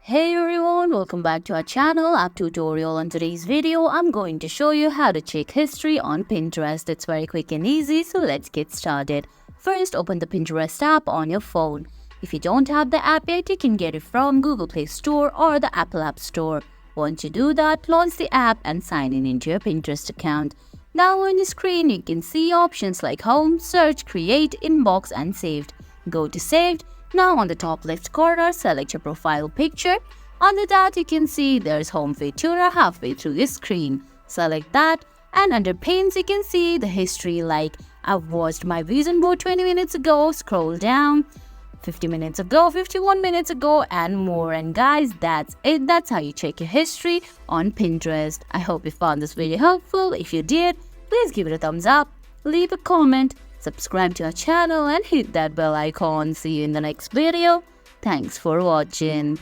Hey everyone, welcome back to our channel app tutorial. On today's video, I'm going to show you how to check history on Pinterest. It's very quick and easy, so let's get started. First, open the Pinterest app on your phone. If you don't have the app yet, you can get it from Google Play Store or the Apple App Store. Once you do that, launch the app and sign in into your Pinterest account. Now on your screen, you can see options like Home, Search, Create, Inbox and Saved. Go to Saved. Now on the top left corner, select your profile picture. Under that, you can see there's Home Feed tuner halfway through your screen. Select that, and under Pins, you can see the history like I've watched my vision board 20 minutes ago, scroll down, 50 minutes ago, 51 minutes ago, and more. And guys, that's it. That's how you check your history on Pinterest. I hope you found this video helpful. If you did, please give it a thumbs up, leave a comment, subscribe to our channel and hit that bell icon. See you in the next video. Thanks for watching.